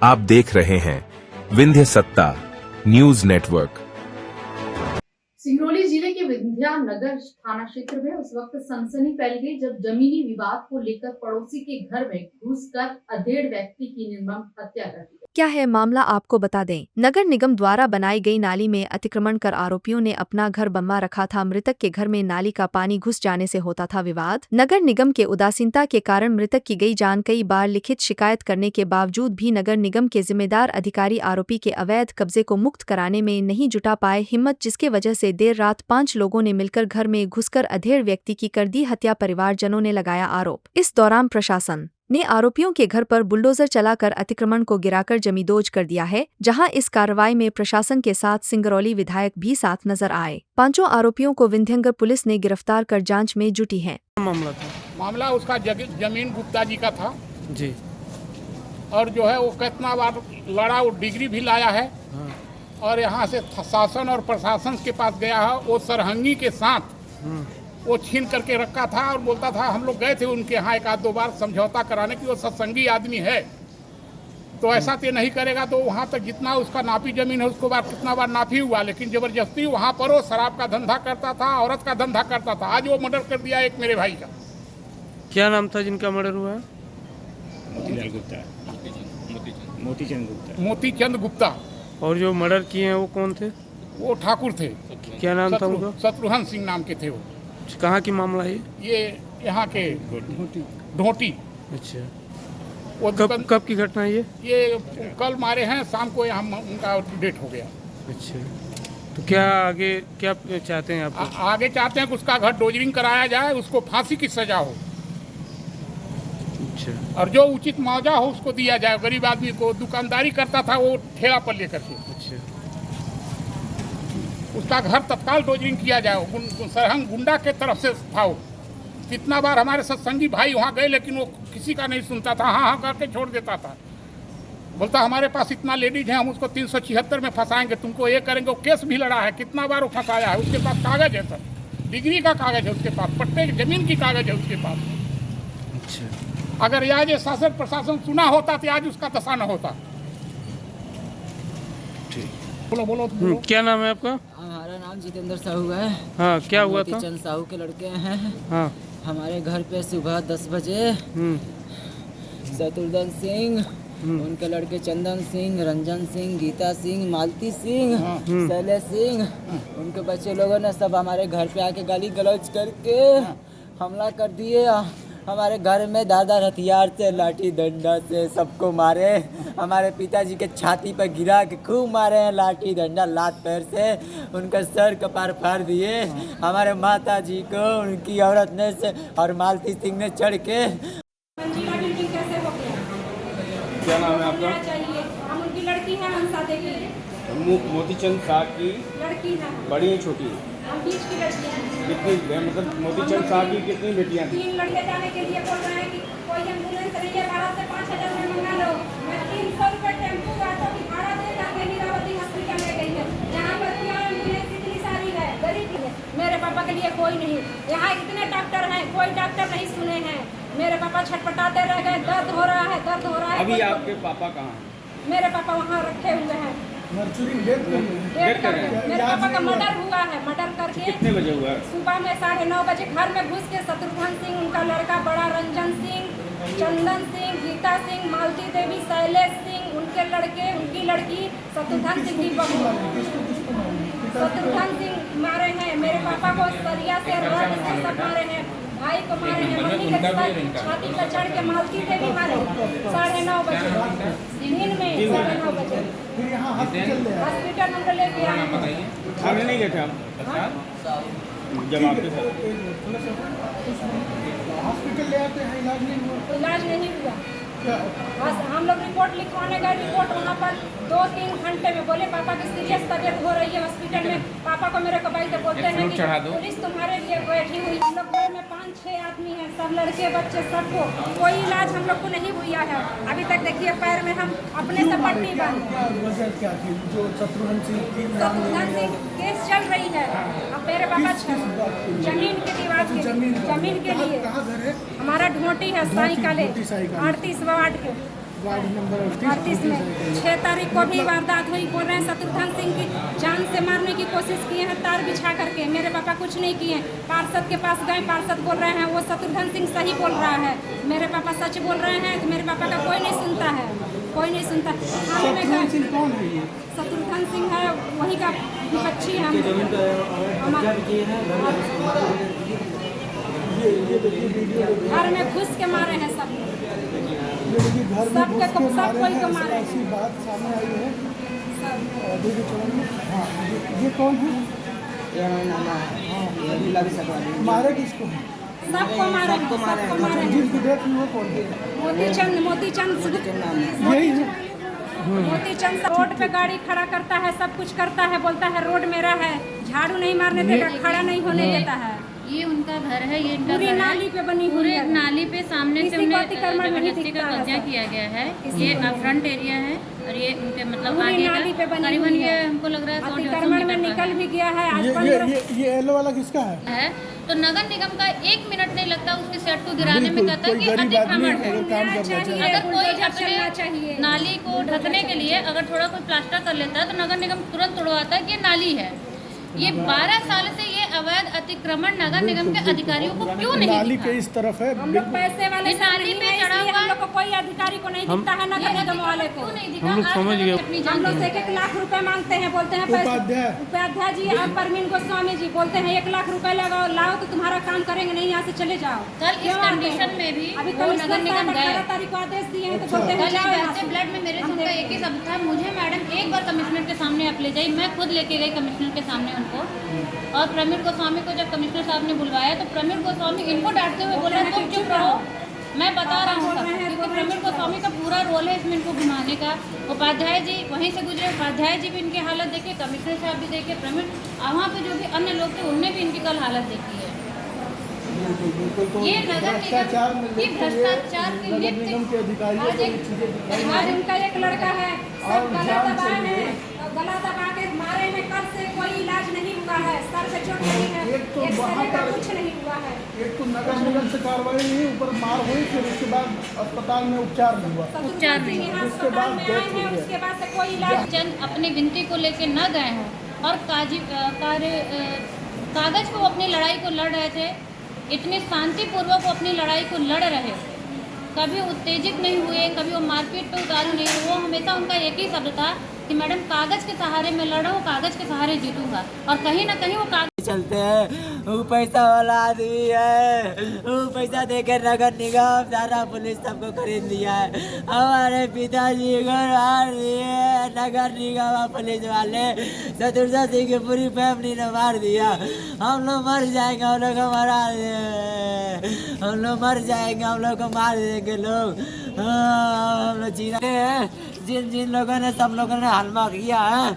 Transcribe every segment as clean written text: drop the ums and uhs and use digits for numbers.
आप देख रहे हैं विंध्य सत्ता न्यूज नेटवर्क। सिंगरौली जिले के विंध्यानगर थाना क्षेत्र में उस वक्त सनसनी फैल गई जब जमीनी विवाद को लेकर पड़ोसी के घर में घुसकर अधेड़ व्यक्ति की निर्मम हत्या कर दी। क्या है मामला, आपको बता दें। नगर निगम द्वारा बनाई गई नाली में अतिक्रमण कर आरोपियों ने अपना घर बनवा रखा था। मृतक के घर में नाली का पानी घुस जाने से होता था विवाद। नगर निगम के उदासीनता के कारण मृतक की गई जान कई बार लिखित शिकायत करने के बावजूद भी नगर निगम के जिम्मेदार अधिकारी आरोपी के अवैध कब्जे को मुक्त कराने में नहीं जुटा पाए हिम्मत, जिसके वजह से देर रात 5 लोगों ने मिलकर घर में घुसकर अधेड़ व्यक्ति की कर दी हत्या। परिवारजनों ने लगाया आरोप। इस दौरान प्रशासन ने आरोपियों के घर पर बुलडोजर चलाकर अतिक्रमण को गिराकर जमींदोज कर दिया है, जहां इस कार्रवाई में प्रशासन के साथ सिंगरौली विधायक भी साथ नजर आए। 5 आरोपियों को विंध्यनगर पुलिस ने गिरफ्तार कर जांच में जुटी है। मामला उसका जमीन गुप्ता जी का था जी, और जो है वो कितना बार लड़ा, वो डिग्री भी लाया है। हाँ। और यहाँ से शासन और प्रशासन के पास गया है, वो सरहंगी के साथ वो छीन करके रखा था और बोलता था, हम लोग गए थे उनके यहाँ 1-2 बार समझौता कराने की, वो सत्संगी आदमी है तो ऐसा तो नहीं करेगा। तो वहाँ तक जितना उसका नापी जमीन है उसको बार कितना बार नापी हुआ, लेकिन जबरदस्ती वहाँ पर वो शराब का धंधा करता था, औरत का धंधा करता था। आज वो मर्डर कर दिया एक मेरे भाई का। क्या नाम था जिनका मर्डर हुआ है? मोतीचंद गुप्ता। और जो मर्डर किए हैं वो कौन थे? वो ठाकुर थे। क्या नाम था उनका? शत्रुघ्न सिंह नाम के थे वो। कहाँ की मामला है ये यहाँ के ढोटी। अच्छा, वो कब की घटना है ये कल मारे हैं शाम को, यहाँ उनका डेट हो गया। अच्छा, तो क्या आगे क्या चाहते हैं आप? आगे चाहते हैं कि उसका घर डोजरिंग कराया जाए, उसको फांसी की सजा हो। अच्छा, और जो उचित मुआवजा हो उसको दिया जाए। गरीब आदमी को दुकानदारी करता था वो ठेला पर लेकर के। अच्छा, उसका घर तत्काल डोजरिंग किया जाए। सरहंग गुंडा के तरफ से था वो। कितना बार हमारे सत्संगी भाई वहाँ गए लेकिन वो किसी का नहीं सुनता था, हाँ हाँ करके छोड़ देता था। बोलता हमारे पास इतना लेडीज है, हम उसको 376 में फंसाएंगे, तुमको ये करेंगे। वो केस भी लड़ा है, कितना बार वो फंसाया है। उसके पास कागज है सर, डिग्री का कागज है उसके पास, पट्टे की जमीन की कागज है उसके पास। अच्छा, अगर आज ये शासन प्रशासन सुना होता तो आज उसका दशा न होता। बोलो। क्या नाम है आपका? हमारा नाम जितेंद्र साहू है। हाँ, क्या हुआ था? मोतीचंद साहू के लड़के हैं। हाँ, हमारे घर पे सुबह 10 बजे शत्रुघ्न सिंह, उनके लड़के चंदन सिंह, रंजन सिंह, गीता सिंह, मालती सिंह, शैलेश सिंह, उनके बच्चे लोगों ने सब हमारे घर पे आके गाली गलौज करके हमला कर दिए। हमारे घर में दादा हथियार से, लाठी डंडा से सबको मारे। हमारे पिताजी के छाती पर गिरा के खूब मारे हैं, लाठी डंडा लात पैर से। उनका सर कपार फाड़ दिए। हमारे माता जी को उनकी औरत ने से और मालती सिंह ने चढ़ के। क्या नाम है आपका? हम उनकी लड़की है, हंसा देवी। मोतीचंद साहब की लड़की है, बड़ी है छोटी? हम बीच की लड़की है। कितनी, मतलब मोतीचंद साहब की कितनी बेटियां थी? 3 लड़के जाने के लिए बोल रहे हैं कि कोई एम्बुलेंस नहीं है, बाहर से 5000 में मंगा लो। मैं 300 रुपये टेम्पू ऑटो की भाड़ा दे करके लीलावती हॉस्पिटल में गई है। यहाँ पर क्या एम्बुलेंस इतनी सारी है, गरीब है। मेरे पापा के लिए कोई नहीं। यहाँ इतने डॉक्टर हैं, कोई डॉक्टर नहीं सुने हैं। मेरे पापा छटपटाते रह गए, दर्द हो रहा है, दर्द हो रहा है। अभी आपके पापा कहाँ हैं? मेरे पापा वहाँ रखे हुए हैं। डेट कर मेरे पापा का मर्डर हुआ है। मर्डर करके कितने बजे हुआ है? सुबह में 9:30 बजे घर में घुस के शत्रुघ्न सिंह, उनका लड़का बड़ा रंजन सिंह, चंदन सिंह, गीता सिंह, मालती देवी, शैलेश सिंह, उनके लड़के, उनकी लड़की शत्रुघ्न सिंह की बहू शत्रुघ्न सिंह मारे हैं। मेरे पापा को सरिया से रड से सब मारे हैं। भाई को मारे हैं। मम्मी के छाती पर चढ़ के मालती देवी मारे 9:30 बजे दिन में 9:30 बजे। हॉस्पिटल में लेके आए हैं। थाने नहीं गए थे आप? जब आपके हॉस्पिटल ले आते हैं, इलाज नहीं हुआ। बस हम लोग रिपोर्ट लिखवाने गए। रिपोर्ट वहाँ पर 2-3 घंटे में बोले पापा की सीरियस तबीयत हो रही है हॉस्पिटल में। पापा को मेरे को भाई तो बोलते हैं कि पुलिस तुम्हारे लिए बैठी हुई। हम लोग घर में 5-6 आदमी हैं, सब लड़के बच्चे सबको। कोई इलाज हम लोग को नहीं हुआ है अभी तक। देखिए पैर में हम अपने से पट्टी बांधे। जो शत्रुघ्न सिंह केस चल रही है। अब मेरे पापा जमीन के विवाद जमीन के लिए। हमारा ढोटी है साई काले 38 वार्ड के। वार्ड नंबर 38 में 6 तारीख को भी वारदात हुई। बोल रहे हैं शत्रुघ्न सिंह की जान से मारने की कोशिश किए हैं तार बिछा करके। मेरे पापा कुछ नहीं किए। पार्षद के पास गए, पार्षद बोल रहे हैं वो शत्रुघ्न सिंह सही बोल रहा है, मेरे पापा सच बोल रहे हैं। तो मेरे पापा का कोई नहीं सुनता है, कोई नहीं सुनता। शत्रुघ्न सिंह कौन है ये? शत्रुघ्न सिंह है वही का विपक्षी है। घर में घुस के मारे हैं सब, घर में सबके घुस के सब मारे कोई हैं, को मारे ऐसी हैं। बात सामने आई है अभी के चरण में। हाँ, ये कौन है? मारे किसको है? सबको मारे हैं, सबको मारे हैं। जिनकी डेथ हुई वो कौन है? मोतीचंद यही है। मोतीचंद रोड पे गाड़ी खड़ा करता है, सब कुछ करता है, बोलता है रोड मेरा है, झाड़ू नहीं मारने देगा, खड़ा नहीं होने देता है। ये उनका घर है, ये इनका पूरी घर नाली पे बनी हुई पूरे है। नाली पे सामने से किसी को उन्हें अतिक्रमण नहीं जबरदस्ती का दिखता है कब्जा सब। किया गया है। ये फ्रंट एरिया है और ये उनके मतलब पूरी आगे नाली पे का बनी करीबन हुई ये है। हमको लग रहा है 100-150 अतिक्रमण में मीटर निकल का भी गया है। आज ये येलो वाला किसका है? है। तो नगर निगम का 1 मिनट नहीं लगता उसकी सेट को गिराने में, कहता कोई कि गरीब आदमी अतिक्रमण है। अगर काम करना चाहिए। अगर कोई बुलडोजर अपने चलना चाहिए। नाली को ढकने के लिए अगर थोड़ा कोई प्लास्टर कर लेता है तो नगर निगम तुरंत तोड़वाता है कि ये नाली है। ये 12 साल से ये अवैध अतिक्रमण नगर निगम के अधिकारियों को क्यों नहीं नाली दिखा? के इस तरफ है। हम लोग पैसे वाले इस नाली पे चढ़ा हुआ हम लोग को कोई अधिकारी को नहीं दिखता है, नगर निगम वाले को। क्यों नहीं दिखा? हम लोग आज समझ तक गए। अपनी हम जान लोग से 1 लाख रुपए मांगते हैं, बोलते हैं उपाध्याय जी और परवीन गोस्वामी जी बोलते हैं 1 लाख रुपए लगाओ, लाओ तो तुम्हारा काम करेंगे, नहीं यहाँ से चले जाओ। कल इस कंडीशन में भी अभी वो नगर निगम गए। 18 तारीख को आदेश दिए हैं तो बोलते हैं कल जाओ यहाँ वैसे से। ब्लड में मेरे से उनका एक ही शब्द था, मुझे मैडम एक बार कमिश्नर के सामने आप ले जाइए। मैं खुद लेके गई कमिश्नर के सामने उनको, और प्रवीण गोस्वामी को जब कमिश्नर साहब ने बुलवाया तो प्रवीण गोस्वामी इनको डांटते हुए बोले तुम चुप रहो, मैं बता रहा हूँ सब, क्योंकि प्रवीण गोस्वामी का पूरा रोल है इसमें इनको घुमाने का। उपाध्याय जी वहीं से गुजरे, उपाध्याय जी भी इनकी हालत देखे, कमिश्नर साहब भी देखे, प्रवीण वहाँ पे जो भी अन्य लोग थे उनने भी इनकी कल हालत देखी है। ये नगर निगम ये भ्रष्टाचार के के अधिकारियों आज उनका एक लड़का है, सब गला दबाए हैं, गला दबा के मारे में कल से कोई इलाज नहीं हुआ है, सर पे चोट नहीं है, एक्सरे का कुछ नहीं हुआ है। एक तो नगर निगम से कार्रवाई नहीं, ऊपर मार हुई, फिर उसके बाद अस्पताल में उपचार नहीं हुआ। उपचार नहीं। यहाँ अस्पताल में आए हैं, उसके बाद से कोई इलाज। चंद अपनी विनती को लेके न गए हों और कागज को अपनी लड़ाई को लड़ रहे थे, इतनी शांतिपूर्वक वो अपनी लड़ाई को लड़ रहे, कभी उत्तेजित नहीं हुए, कभी वो मारपीट पे उतारू नहीं हुए। वो हमेशा उनका एक ही शब्द था कि मैडम कागज के सहारे मैं लड़ रहा हूँ, कागज के सहारे जीतूंगा। और कहीं ना कहीं वो कागज चलते हैं, वो पैसा वाला आदमी है, वो पैसा देकर नगर निगम सारा पुलिस सबको खरीद लिया है। हमारे पिताजी को मार दिए नगर निगम पुलिस वाले, शत्रुघ्न सिंह की पूरी फैमिली ने मार दिया। हम लोग मर जाएंगे, हम लोग को मरा हम लोग मर जाएंगे, हम लोग को मार देंगे लोग। हम लोग जीते हैं, जिन जिन लोगों ने सब लोगों ने हलमा किया है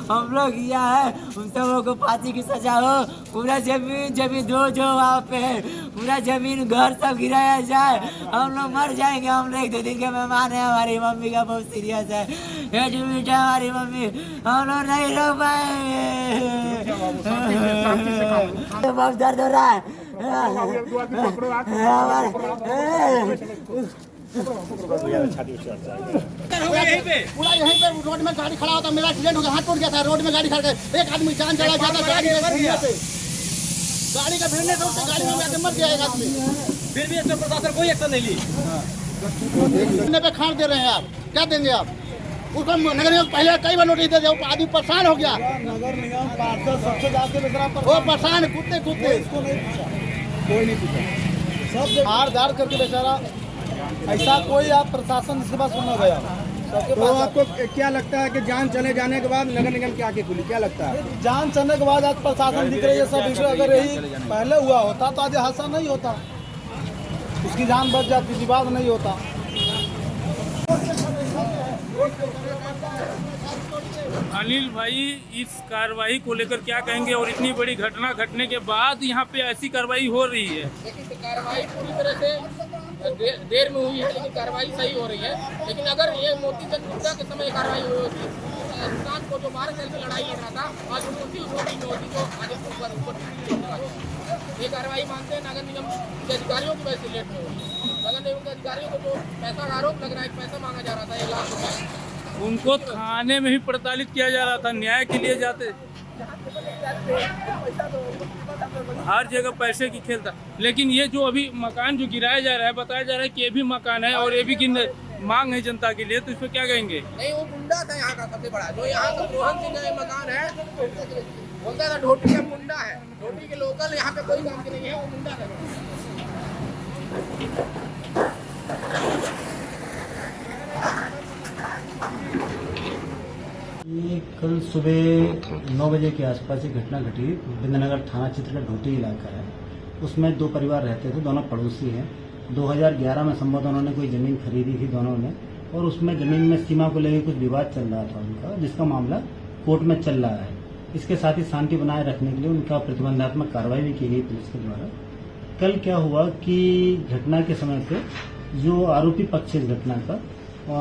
हम लोग किया है, उन सबों को फांसी की सजा हो। पूरा जमीन जो वहाँ पे है, पूरा जमीन घर सब गिराया जाए। हम लोग मर जाएंगे, हम लोग 2 दिन के मेहमान है। हमारी मम्मी का बहुत सीरियस है, एडमिट है हमारी मम्मी, हम लोग नहीं रह पाएंगे, बहुत दर्द हो रहा है। पूरा यहीं पे रोड में गाड़ी खड़ा होता, मेरा एक्सीडेंट हो गया, हाथ टूट गया था, रोड में गाड़ी खड़ा कर एक आदमी जान चला जाता, गाड़ी का भिड़ने से उससे गाड़ी में आके मर गया एक आदमी। फिर भी इसमें प्रशासन कोई एक्शन नहीं ली। पे खान दे रहे हैं आप, क्या देंगे आप उसको? नगर निगम पहले कई बार नोटिस दे दिया, आदमी परेशान हो गया। नगर निगम पार्षद सबसे ज्यादा वो परेशान कूदते कोई नहीं पूछा, सब हार दार करके बेचारा। ऐसा कोई आप प्रशासन इसके पास सुनना गया तो आपको क्या लगता है कि जान चले जाने के बाद नगर निगम की आंखें खुली? क्या लगता है जान चलने के बाद आज प्रशासन दिख रही है सब विषय? अगर यही पहले हुआ होता तो आज हादसा नहीं होता, उसकी जान बच जाती, विवाद नहीं होता। अनिल भाई, इस कार्रवाई को लेकर क्या कहेंगे? और इतनी बड़ी घटना घटने के बाद यहाँ पे ऐसी कार्रवाई हो रही है। देखिए कार्रवाई पूरी तरह से देर में हुई है, लेकिन कार्रवाई सही हो रही है। लेकिन अगर ये मोतीचंद गुप्ता के समय कार्रवाई हुई होती, सुशांत को जो 12 साल से लड़ाई लड़ रहा था, आज उसी होती तो आज ऊपर ये कार्रवाई मानते हैं नगर निगम के अधिकारियों की वजह से लेट में हुई। नगर निगम के अधिकारियों को जो पैसा का आरोप लग रहा है, पैसा मांगा जा रहा था 1 लाख रुपए, उनको थाने में भी प्रताड़ित किया जा रहा था, न्याय के लिए जाते, हर जगह पैसे की खेल था। लेकिन ये जो अभी मकान जो गिराया जा रहा है, बताया जा रहा है कि ये भी मकान है और ये भी की मांग है जनता के लिए, तो इस पर क्या कहेंगे? नहीं, वो मुंडा था यहाँ का सबसे बड़ा, जो यहाँ का रोहन सिंह का मकान है, बोलता था ढोटी का मुंडा है, ढोटी के लोकल यहाँ पे कोई काम के नहीं है, वो मुंडा था। ये कल सुबह 9 बजे के आसपास एक घटना घटी। बिंदनगर थाना क्षेत्र का ढोटी इलाका है, उसमें 2 परिवार रहते थे, दोनों पड़ोसी हैं। 2011 में संभवतः उन्होंने कोई जमीन खरीदी थी दोनों ने, और उसमें जमीन में सीमा को लेकर कुछ विवाद चल रहा था उनका, जिसका मामला कोर्ट में चल रहा है। इसके साथ ही शांति बनाए रखने के लिए उनका प्रतिबंधात्मक कार्रवाई भी की गई पुलिस के द्वारा। कल क्या हुआ कि घटना के समय पे जो आरोपी पक्ष इस घटना का,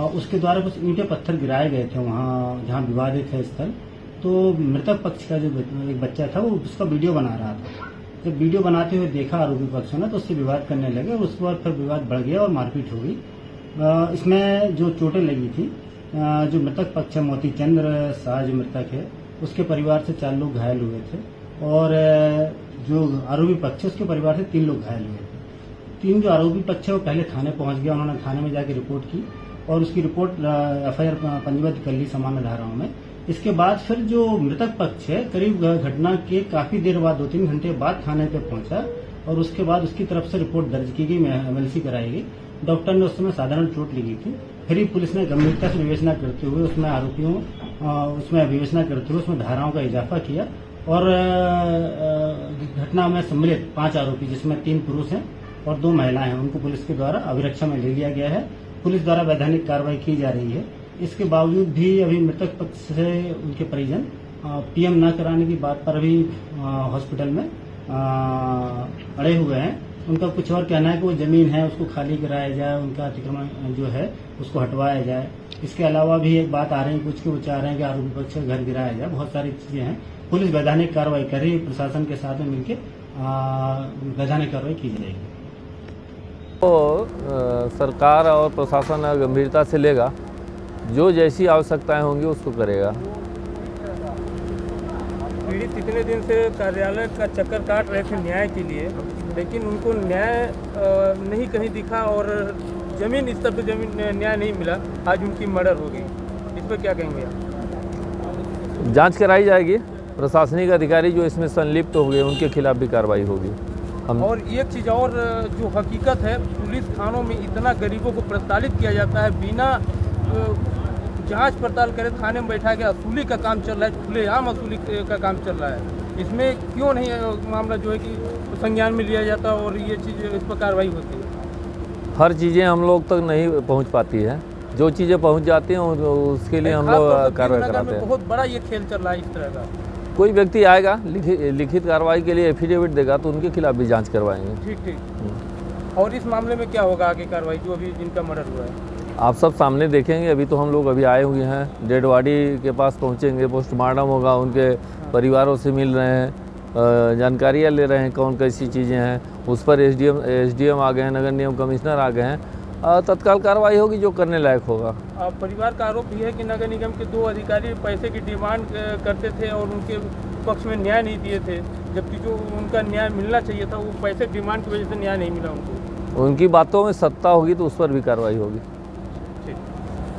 उसके द्वारा कुछ ईंटें पत्थर गिराए गए थे वहाँ जहाँ विवादित है स्थल। तो मृतक पक्ष का जो एक बच्चा था वो उसका वीडियो बना रहा था। जब वीडियो बनाते हुए देखा आरोपी पक्ष ने तो उससे विवाद करने लगे, और उसके बाद फिर विवाद बढ़ गया और मारपीट हो गई। इसमें जो चोटें लगी थी, जो मृतक पक्ष है मोती चंद्र शाह जो मृतक है, उसके परिवार से 4 लोग घायल हुए थे, और जो आरोपी पक्ष है उसके परिवार से 3 लोग घायल हुए थे। 3 जो आरोपी पक्ष है वो पहले थाने पहुंच गया, उन्होंने थाने में जाके रिपोर्ट की और उसकी रिपोर्ट FIR पंजीबद्ध कर ली सामान्य धाराओं में। इसके बाद फिर जो मृतक पक्ष है करीब घटना के काफी देर बाद 2-3 घंटे बाद थाने पे पहुंचा, और उसके बाद उसकी तरफ से रिपोर्ट दर्ज की गई, MLC कराई गई। डॉक्टर ने उस समय साधारण चोट लगी थी। फिर ही पुलिस ने गंभीरता से विवेचना करते हुए उसमें आरोपियों उसमें धाराओं का इजाफा किया, और घटना में सम्मिलित 5 आरोपी, जिसमें 3 पुरुष हैं और 2 महिलाएं हैं, उनको पुलिस के द्वारा अभिरक्षा में ले लिया गया है। पुलिस द्वारा वैधानिक कार्रवाई की जा रही है। इसके बावजूद भी अभी मृतक पक्ष से उनके परिजन PM न कराने की बात पर अभी हॉस्पिटल में अड़े हुए हैं। उनका कुछ और कहना है कि वो जमीन है उसको खाली कराया जाए, उनका अतिक्रमण जो है उसको हटवाया जाए। इसके अलावा भी एक बात आ रही है कुछ कि वो चाह रहे हैं कि आरोपी पक्ष का घर गिराया जाए। बहुत सारी चीजें हैं। पुलिस वैधानिक कार्रवाई कर रही है, प्रशासन के साथ में मिलकर वैधानिक कार्रवाई की जाएगी। तो सरकार और प्रशासन गंभीरता से लेगा, जो जैसी आवश्यकताएं होंगी उसको करेगा। पीड़ित इतने दिन से कार्यालय का चक्कर काट रहे थे न्याय के लिए, लेकिन उनको न्याय नहीं कहीं दिखा, और जमीन स्तर पे न्याय नहीं मिला। आज उनकी मर्डर हो गई। इस पर क्या कहेंगे आप? जांच कराई जाएगी। प्रशासनिक अधिकारी जो इसमें संलिप्त हो गए उनके खिलाफ भी कार्रवाई होगी। और एक चीज़ और जो हकीकत है, पुलिस थानों में इतना गरीबों को प्रताड़ित किया जाता है, बिना जांच पड़ताल करे थाने में बैठा के वसूली का काम चल रहा है, खुलेआम वसूली का काम चल रहा है। इसमें क्यों नहीं मामला जो है कि संज्ञान में लिया जाता और ये चीज़ इस पर कार्रवाई होती है? हर चीज़ें हम लोग तक नहीं पहुंच पाती है, जो चीज़ें पहुंच जाती हैं उसके लिए हम लोग कार्रवाई कराते हैं। बहुत बड़ा ये खेल चल रहा है इस तरह का। कोई व्यक्ति आएगा लिखित कार्रवाई के लिए एफिडेविट देगा तो उनके खिलाफ भी जांच करवाएंगे। ठीक। और इस मामले में क्या होगा आगे कार्रवाई, जो अभी जिनका मर्डर हुआ है? आप सब सामने देखेंगे। अभी तो हम लोग आए हुए हैं, डेड बॉडी के पास पहुंचेंगे, पोस्टमार्टम होगा, उनके परिवारों से मिल रहे हैं, जानकारियाँ ले रहे हैं कौन कैसी चीज़ें हैं। उस पर SDM आ गए हैं, नगर निगम कमिश्नर आ गए हैं। तत्काल कार्रवाई होगी जो करने लायक होगा। परिवार का आरोप ये है कि नगर निगम के 2 अधिकारी पैसे की डिमांड करते थे और उनके पक्ष में न्याय नहीं दिए थे, जबकि जो उनका न्याय मिलना चाहिए था वो पैसे डिमांड की वजह से न्याय नहीं मिला उनको। उनकी बातों में सत्ता होगी तो उस पर भी कार्रवाई होगी।